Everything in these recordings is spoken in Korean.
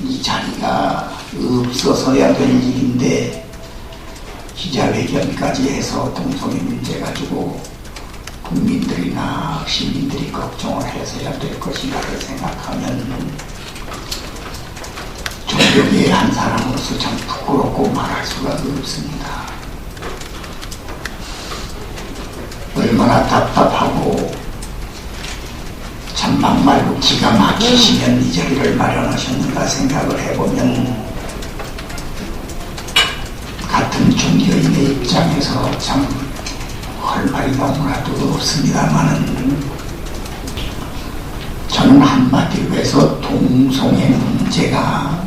이 자리가 없어서야 될 일인데 기자회견까지 해서 동성애 문제 가지고 국민들이나 시민들이 걱정을 해서야 될 것인가를 생각하면 종교계의 한 사람으로서 참 부끄럽고 말할 수가 없습니다. 얼마나 답답하고 참 막말로 기가 막히시면 이 자리를 마련하셨는가 생각을 해보면 같은 종교인의 입장에서 참 할 말이 너무나도 없습니다만은 저는 한마디로 해서 동성애 문제가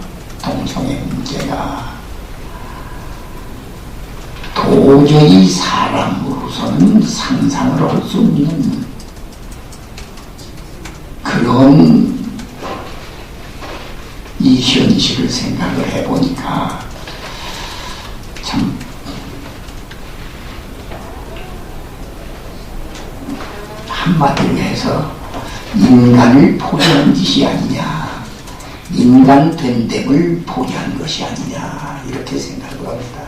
도저히 사람으로서는 상상을 할 수 없는 그런 이 현실을 생각을 해보니까 참 한마디로 해서 인간을 포기한 짓이 아니냐, 인간 된됨을 포기한 것이 아니냐 이렇게 생각을 합니다.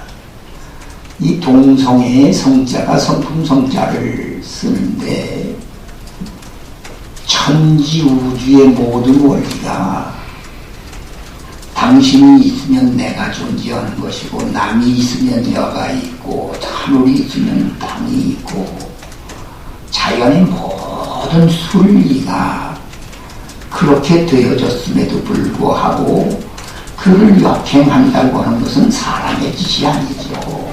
이 동성애의 성자가 성품 성자를 쓰는데 천지 우주의 모든 원리가 당신이 있으면 내가 존재하는 것이고 남이 있으면 여가 있고 하늘이 있으면 땅이 있고 자연의 모든 순리가 그렇게 되어졌음에도 불구하고 그를 역행한다고 하는 것은 사람의 짓이 아니죠.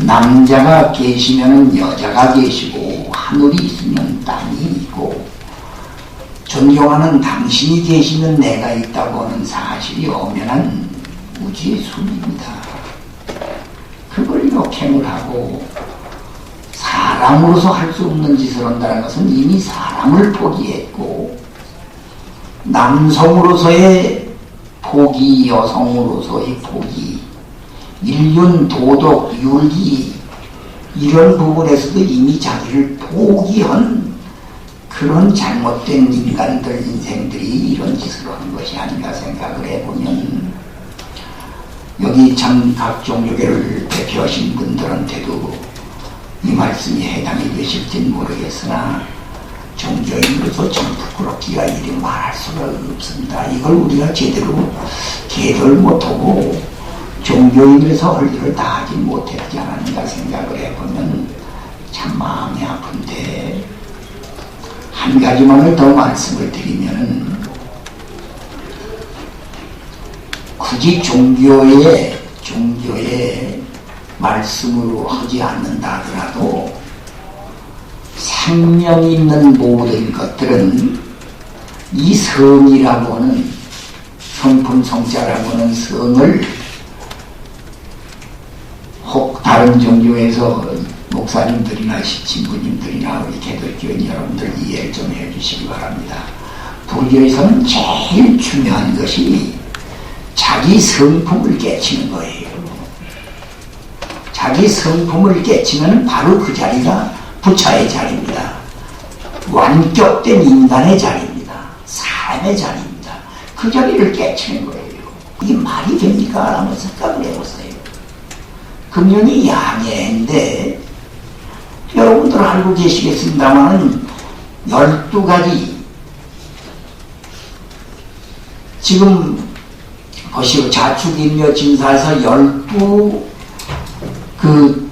남자가 계시면 여자가 계시고 하늘이 있으면 땅이 있고 존경하는 당신이 계시면 내가 있다고 하는 사실이 엄연한 우주의 순리입니다. 그걸 역행을 하고 사람으로서 할 수 없는 짓을 한다는 것은 이미 사람을 포기했고 남성으로서의 포기, 여성으로서의 포기, 인륜, 도덕, 윤리 이런 부분에서도 이미 자기를 포기한 그런 잘못된 인간들, 인생들이 이런 짓을 하는 것이 아닌가 생각을 해보면 여기 참 각 종교계를 대표하신 분들한테도 이 말씀이 해당이 되실지는 모르겠으나 종교인으로서 참 부끄럽기가 이리 말할 수가 없습니다. 이걸 우리가 제대로 개를 못하고 종교인으로서 할 일을 다 하지 못했지 않았는가 생각을 해보면 참 마음이 아픈데 한 가지만을 더 말씀을 드리면 굳이 종교의 말씀으로 하지 않는다 하더라도 생명 있는 모든 것들은 이 성이라고 하는 성품성자라고 하는 성을 혹 다른 종교에서 목사님들이나 신부님들이나 우리 개돌교인 여러분들 이해를 좀 해주시기 바랍니다. 불교에서는 제일 중요한 것이 자기 성품을 깨치는 거예요. 자기 성품을 깨치면 바로 그 자리가 부처의 자리입니다. 완격된 인간의 자리입니다. 사람의 자리입니다. 그 자리를 깨치는 거예요. 이게 말이 됩니까? 라는 생각을 해보세요. 금연이 양해인데 여러분들 알고 계시겠습니다만 12가지 지금 보시오. 자축인묘 진사에서 12 그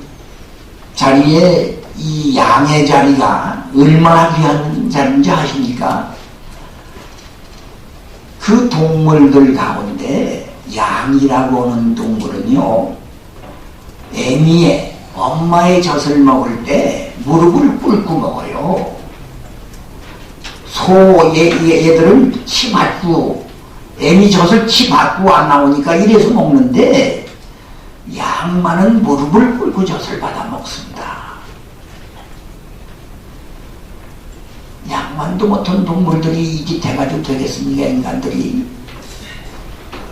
자리에 이 양의 자리가 얼마나 귀한 자리인지 아십니까? 그 동물들 가운데 양이라고 하는 동물은요, 애미의 엄마의 젖을 먹을 때 무릎을 꿇고 먹어요. 얘들은 치 받고 애미 젖을 치 받고 안 나오니까 이래서 먹는데 양만은 무릎을 꿇고 젖을 받아 먹습니다. 양만도 못한 동물들이 이 짓 해가지고 되겠습니까? 인간들이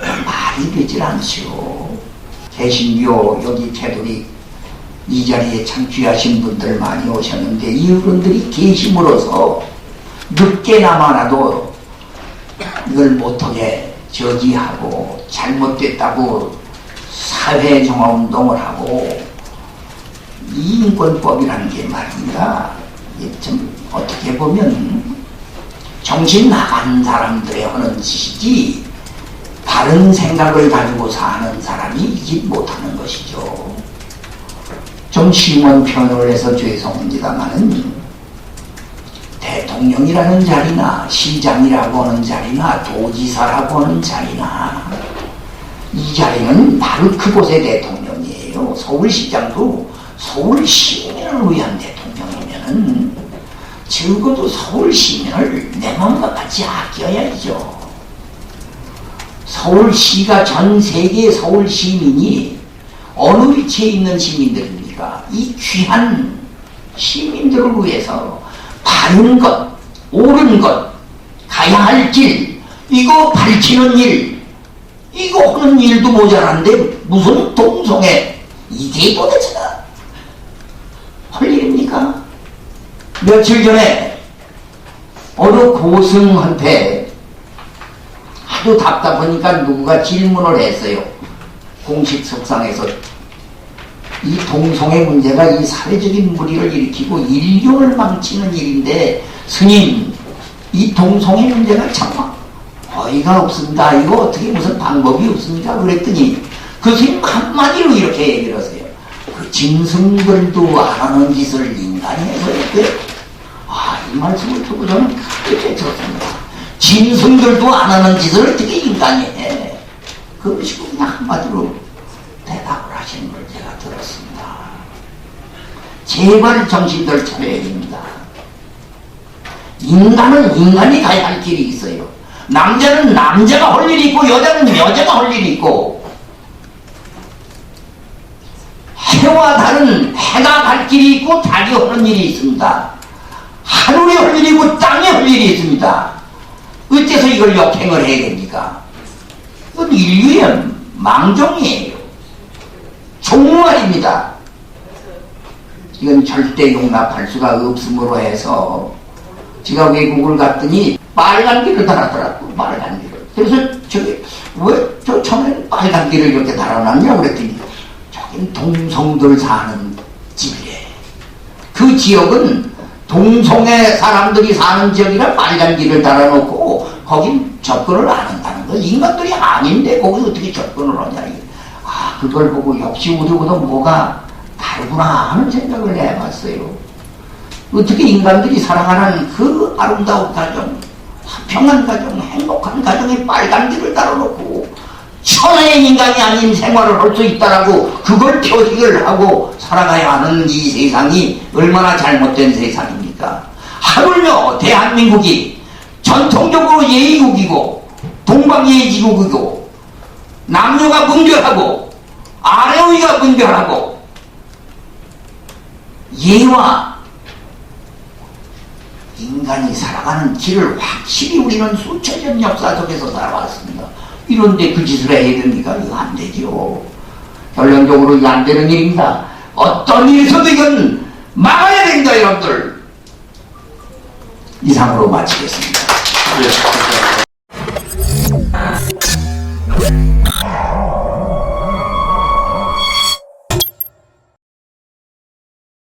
말이 되질 않지요. 개신교 여기 캐톨릭 이 자리에 참 귀하신 분들 많이 오셨는데 이분들이 계심으로써 늦게나마라도 이걸 못하게 저지하고 잘못됐다고 사회정화운동을 하고 이 인권법이라는 게 말입니다. 이게 좀 어떻게 보면 정신 나간 사람들의 하는 짓이지 바른 생각을 가지고 사는 사람이 이지 못하는 것이죠. 좀 심한 표현을 해서 죄송합니다만은 대통령이라는 자리나 시장이라고 하는 자리나 도지사라고 하는 자리나 이 자리는 바로 그곳의 대통령이에요. 서울시장도 서울 시민을 위한 대통령이면은 적어도 서울 시민을 내 마음과 같이 아껴야죠. 서울시가 전 세계 서울 시민이 어느 위치에 있는 시민들입니까? 이 귀한 시민들을 위해서 바른 것, 옳은 것, 가야 할 길, 이거 밝히는 일, 이거 하는 일도 모자란데 무슨 동성애, 이게 도대체가 할 일입니까? 며칠 전에 어느 고승한테 하도 답답하니까 누가 질문을 했어요. 공식 석상에서 이 동성애 문제가 이 사회적인 무리를 일으키고 인류를 망치는 일인데 스님 이 동성애 문제가 참 어이가 없습니다. 이거 어떻게 무슨 방법이 없습니까? 그랬더니 그 스님 한마디로 이렇게 얘기를 하세요. 그 짐승들도 안 하는 짓을 인간이 해서 이렇게 이 말씀을 듣고 저는 그렇게 들었습니다. 짐승들도 안 하는 짓을 어떻게 인간이 해? 그러시고 그냥 한마디로 대답을 하시는 걸 제가 들었습니다. 제발 정신들 차려야 됩니다. 인간은 인간이 가야 할 길이 있어요. 남자는 남자가 할 일이 있고 여자는 여자가 할 일이 있고 해와 달은 해가 갈 길이 있고 달이 하는 일이 있습니다. 하늘이 할 일이 있고 땅이 할 일이 있습니다. 어째서 이걸 역행을 해야 됩니까? 이건 인류의 망정이에요. 종말입니다. 이건 절대 용납할 수가 없으므로 해서 제가 외국을 갔더니 빨간 길을 달았더라고. 빨간 길을. 그래서 저기 왜 저 처음에는 빨간 길을 이렇게 달아놨냐 그랬더니 저긴 동성들 사는 집이래. 그 지역은 동성애 사람들이 사는 지역이라 빨간 길을 달아놓고 거긴 접근을 안 한다는 거야. 인간들이 아닌데 거기 어떻게 접근을 하냐. 그걸 보고 역시 우리보다 뭐가 다르구나 하는 생각을 해봤어요. 어떻게 인간들이 살아가는 그 아름다운 가정, 평안 가정, 행복한 가정에 빨간 길을 달아놓고 천하의 인간이 아닌 생활을 할 수 있다라고 그걸 표식을 하고 살아가야 하는 이 세상이 얼마나 잘못된 세상입니까? 하물며 대한민국이 전통적으로 예의국이고 동방예의지국이고 남녀가 분별하고 아래위가 분별하고 예와 인간이 살아가는 길을 확실히 우리는 수천 년 역사 속에서 살아왔습니다. 이런데 그 짓을 해야 됩니까? 이거 안 되죠. 결론적으로 이거 안 되는 일입니다. 어떤 일에서도 이건 막아야 됩니다, 여러분들. 이상으로 마치겠습니다. 네.